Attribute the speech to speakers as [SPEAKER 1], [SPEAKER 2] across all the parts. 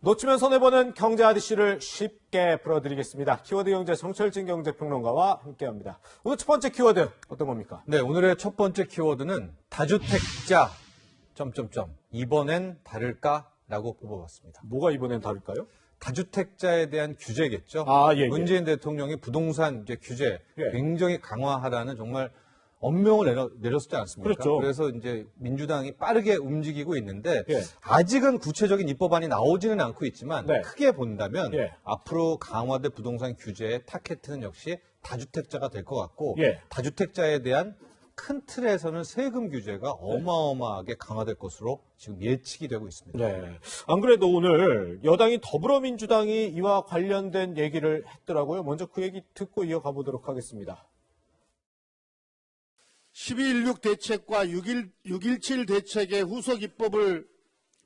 [SPEAKER 1] 놓치면 손해보는 경제 아저씨를 쉽게 풀어드리겠습니다. 키워드 경제 정철진 경제평론가와 함께합니다. 오늘 첫 번째 키워드 어떤 겁니까?
[SPEAKER 2] 네, 오늘의 첫 번째 키워드는 다주택자 이번엔 다를까라고 뽑아봤습니다.
[SPEAKER 1] 뭐가 이번엔 다를까요?
[SPEAKER 2] 다주택자에 대한 규제겠죠.
[SPEAKER 1] 예.
[SPEAKER 2] 문재인 대통령이 부동산 규제
[SPEAKER 1] 예.
[SPEAKER 2] 굉장히 강화하라는 정말 엄명을 내렸지 않습니까?
[SPEAKER 1] 그렇죠.
[SPEAKER 2] 그래서 이제 민주당이 빠르게 움직이고 있는데
[SPEAKER 1] 예.
[SPEAKER 2] 아직은 구체적인 입법안이 나오지는 않고 있지만
[SPEAKER 1] 네.
[SPEAKER 2] 크게 본다면
[SPEAKER 1] 예.
[SPEAKER 2] 앞으로 강화된 부동산 규제의 타겟은 역시 다주택자가 될 것 같고
[SPEAKER 1] 예.
[SPEAKER 2] 다주택자에 대한 큰 틀에서는 세금 규제가 어마어마하게 강화될 것으로 지금 예측이 되고 있습니다.
[SPEAKER 1] 네. 안 그래도 오늘 여당이 더불어민주당이 이와 관련된 얘기를 했더라고요. 먼저 그 얘기 듣고 이어가 보도록 하겠습니다.
[SPEAKER 3] 12.16 대책과 6.17 대책의 후속 입법을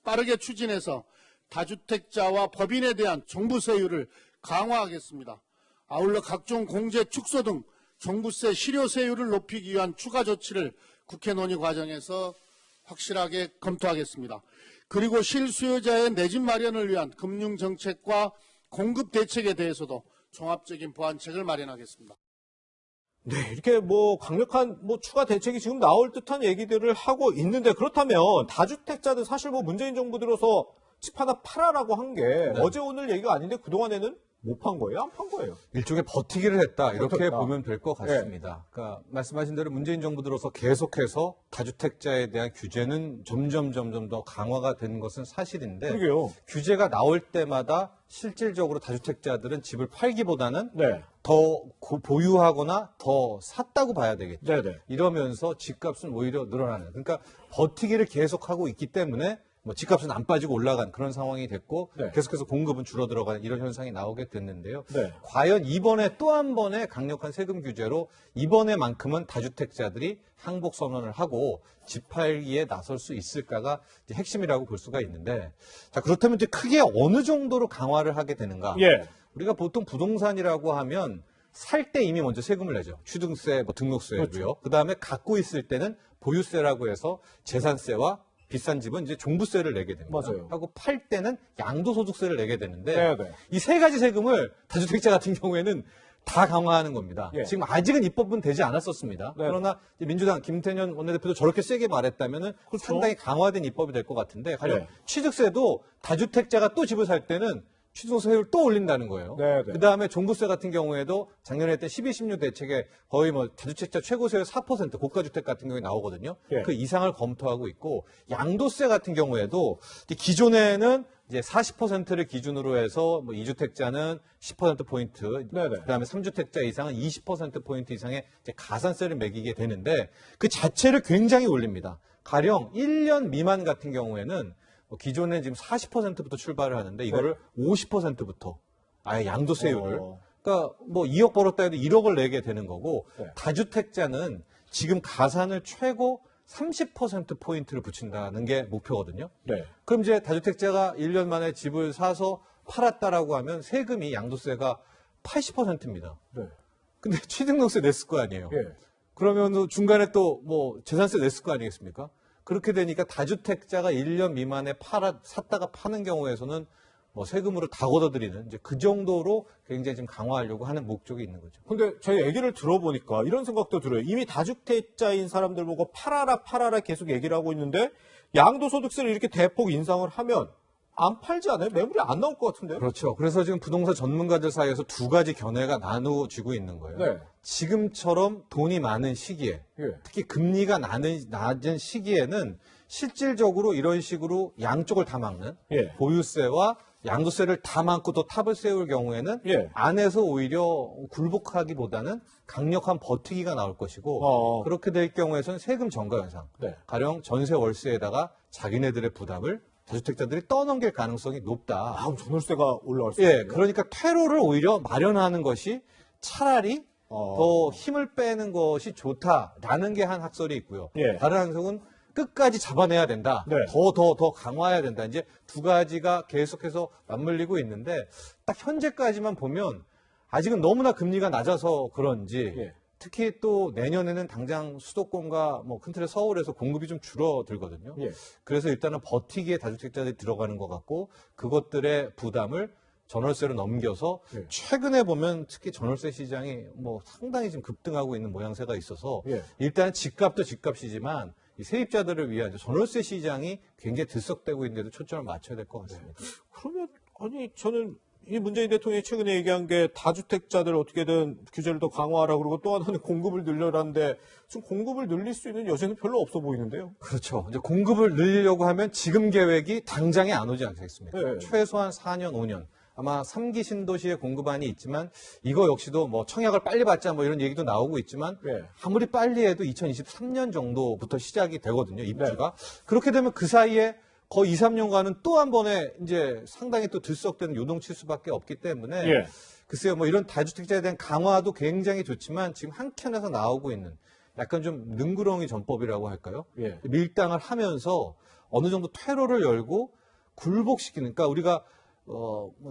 [SPEAKER 3] 빠르게 추진해서 다주택자와 법인에 대한 종부세율을 강화하겠습니다. 아울러 각종 공제 축소 등 종부세 실효세율을 높이기 위한 추가 조치를 국회 논의 과정에서 확실하게 검토하겠습니다. 그리고 실수요자의 내 집 마련을 위한 금융정책과 공급 대책에 대해서도 종합적인 보완책을 마련하겠습니다.
[SPEAKER 1] 네, 이렇게 강력한 추가 대책이 지금 나올 듯한 얘기들을 하고 있는데 그렇다면 다주택자들 사실 문재인 정부 들어서 집 하나 팔아라고 한 게 어제 오늘 얘기가 아닌데 그동안에는 못 판 거예요? 안 판 거예요?
[SPEAKER 2] 일종의 버티기를 했다 이렇게
[SPEAKER 1] 버텼다.
[SPEAKER 2] 보면 될 것 같습니다. 그러니까 말씀하신 대로 문재인 정부 들어서 계속해서 다주택자에 대한 규제는 점점 더 강화가 되는 것은 사실인데
[SPEAKER 1] 그러게요.
[SPEAKER 2] 규제가 나올 때마다 실질적으로 다주택자들은 집을 팔기보다는
[SPEAKER 1] 네.
[SPEAKER 2] 더 보유하거나 더 샀다고 봐야 되겠죠.
[SPEAKER 1] 네네.
[SPEAKER 2] 이러면서 집값은 오히려 늘어나는. 그러니까 버티기를 계속하고 있기 때문에 집값은 안 빠지고 올라간 그런 상황이 됐고
[SPEAKER 1] 네.
[SPEAKER 2] 계속해서 공급은 줄어들어가는 이런 현상이 나오게 됐는데요.
[SPEAKER 1] 네.
[SPEAKER 2] 과연 이번에 또 한 번의 강력한 세금 규제로 이번에만큼은 다주택자들이 항복 선언을 하고 집 팔기에 나설 수 있을까가 이제 핵심이라고 볼 수가 있는데 자 그렇다면 이제 크게 어느 정도로 강화를 하게 되는가?
[SPEAKER 1] 예.
[SPEAKER 2] 우리가 보통 부동산이라고 하면 살 때 이미 먼저 세금을 내죠. 취등세, 등록세고요.
[SPEAKER 1] 그렇죠.
[SPEAKER 2] 그다음에 갖고 있을 때는 보유세라고 해서 재산세와 비싼 집은 이제 종부세를 내게 됩니다.
[SPEAKER 1] 맞아요.
[SPEAKER 2] 하고 팔 때는 양도소득세를 내게 되는데
[SPEAKER 1] 네네.
[SPEAKER 2] 이 세 가지 세금을 다주택자 같은 경우에는 다 강화하는 겁니다.
[SPEAKER 1] 예.
[SPEAKER 2] 지금 아직은 입법은 되지 않았었습니다.
[SPEAKER 1] 네.
[SPEAKER 2] 그러나 이제 민주당 김태년 원내대표도 저렇게 세게 말했다면은
[SPEAKER 1] 그렇죠.
[SPEAKER 2] 상당히 강화된 입법이 될 것 같은데 가령
[SPEAKER 1] 네.
[SPEAKER 2] 취득세도 다주택자가 또 집을 살 때는 취득세율 또 올린다는 거예요.
[SPEAKER 1] 네.
[SPEAKER 2] 그다음에 종부세 같은 경우에도 작년에 했던 12.16 대책에 거의 다주택자 최고세율 4% 고가주택 같은 경우에 나오거든요.
[SPEAKER 1] 예.
[SPEAKER 2] 그 이상을 검토하고 있고 양도세 같은 경우에도 기존에는 이제 40%를 기준으로 해서 2주택자는 10%포인트,
[SPEAKER 1] 네네.
[SPEAKER 2] 그다음에 3주택자 이상은 20%포인트 이상의 이제 가산세를 매기게 되는데 그 자체를 굉장히 올립니다. 가령 1년 미만 같은 경우에는 기존에 지금 40%부터 출발을 하는데 이거를 50%부터 아예 양도세율을 그러니까 2억 벌었다 해도 1억을 내게 되는 거고
[SPEAKER 1] 네.
[SPEAKER 2] 다주택자는 지금 가산을 최고 30%포인트를 붙인다는 게 목표거든요.
[SPEAKER 1] 네.
[SPEAKER 2] 그럼 이제 다주택자가 1년 만에 집을 사서 팔았다라고 하면 세금이 양도세가 80%입니다.
[SPEAKER 1] 네.
[SPEAKER 2] 근데 취등록세 냈을 거 아니에요.
[SPEAKER 1] 예.
[SPEAKER 2] 그러면 중간에 또 재산세 냈을 거 아니겠습니까? 그렇게 되니까 다주택자가 1년 미만에 샀다가 파는 경우에서는 세금으로 다 걷어들이는 이제 그 정도로 굉장히 지금 강화하려고 하는 목적이 있는 거죠.
[SPEAKER 1] 근데 제 얘기를 들어보니까 이런 생각도 들어요. 이미 다주택자인 사람들 보고 팔아라 계속 얘기를 하고 있는데 양도소득세를 이렇게 대폭 인상을 하면 안 팔지 않아요? 매물이 안 나올 것 같은데요?
[SPEAKER 2] 그렇죠. 그래서 지금 부동산 전문가들 사이에서 두 가지 견해가 나누어지고 있는 거예요.
[SPEAKER 1] 네.
[SPEAKER 2] 지금처럼 돈이 많은 시기에
[SPEAKER 1] 예.
[SPEAKER 2] 특히 금리가 낮은 시기에는 실질적으로 이런 식으로 양쪽을 다 막는
[SPEAKER 1] 예.
[SPEAKER 2] 보유세와 양도세를 다 막고 또 탑을 세울 경우에는
[SPEAKER 1] 예.
[SPEAKER 2] 안에서 오히려 굴복하기보다는 강력한 버티기가 나올 것이고 그렇게 될 경우에서는 세금 전가 현상,
[SPEAKER 1] 네.
[SPEAKER 2] 가령 전세 월세에다가 자기네들의 부담을 다주택자들이 떠넘길 가능성이 높다.
[SPEAKER 1] 그럼 전월세가 올라갈 수
[SPEAKER 2] 예,
[SPEAKER 1] 있어요.
[SPEAKER 2] 그러니까 퇴로를 오히려 마련하는 것이 차라리 더 힘을 빼는 것이 좋다라는 게 한 학설이 있고요.
[SPEAKER 1] 예.
[SPEAKER 2] 다른 학설은 끝까지 잡아내야 된다.
[SPEAKER 1] 네.
[SPEAKER 2] 더 강화해야 된다. 이제 두 가지가 계속해서 맞물리고 있는데 딱 현재까지만 보면 아직은 너무나 금리가 낮아서 그런지
[SPEAKER 1] 예.
[SPEAKER 2] 특히 또 내년에는 당장 수도권과 뭐 큰 틀에 서울에서 공급이 좀 줄어들거든요.
[SPEAKER 1] 예.
[SPEAKER 2] 그래서 일단은 버티기에 다주택자들이 들어가는 것 같고 그것들의 부담을 전월세로 넘겨서
[SPEAKER 1] 예.
[SPEAKER 2] 최근에 보면 특히 전월세 시장이 뭐 상당히 지금 급등하고 있는 모양새가 있어서
[SPEAKER 1] 예.
[SPEAKER 2] 일단 집값도 집값이지만 이 세입자들을 위한 전월세 시장이 굉장히 들썩대고 있는데도 초점을 맞춰야 될 것 같습니다.
[SPEAKER 1] 그러면 아니 저는 이 문재인 대통령이 최근에 얘기한 게 다주택자들 어떻게든 규제를 더 강화하라 그러고 또 하나는 공급을 늘려라는데 지금 공급을 늘릴 수 있는 여지는 별로 없어 보이는데요.
[SPEAKER 2] 그렇죠. 이제 공급을 늘리려고 하면 지금 계획이 당장에 안 오지 않겠습니까?
[SPEAKER 1] 네.
[SPEAKER 2] 최소한 4년, 5년. 아마 3기 신도시의 공급안이 있지만 이거 역시도 뭐 청약을 빨리 받자 뭐 이런 얘기도 나오고 있지만
[SPEAKER 1] 네.
[SPEAKER 2] 아무리 빨리 해도 2023년 정도부터 시작이 되거든요. 입주가. 그렇게 되면 그 사이에 거의 2, 3년간은 또 한 번에 이제 상당히 또 들썩대는 요동칠 수밖에 없기 때문에
[SPEAKER 1] 예.
[SPEAKER 2] 글쎄요, 뭐 이런 다주택자에 대한 강화도 굉장히 좋지만 지금 한켠에서 나오고 있는 약간 좀 능구렁이 전법이라고 할까요?
[SPEAKER 1] 예.
[SPEAKER 2] 밀당을 하면서 어느 정도 퇴로를 열고 굴복시키는, 그러니까 우리가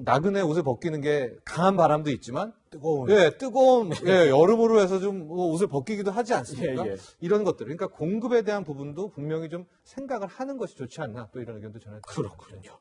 [SPEAKER 2] 나그네 옷을 벗기는 게 강한 바람도 있지만
[SPEAKER 1] 뜨거운.
[SPEAKER 2] 뜨거운 여름으로 해서 좀 옷을 벗기기도 하지 않습니까?
[SPEAKER 1] 예, 예.
[SPEAKER 2] 이런 것들, 그러니까 공급에 대한 부분도 분명히 좀 생각을 하는 것이 좋지 않나 또 이런 의견도 전해드립니다.
[SPEAKER 1] 그렇군요.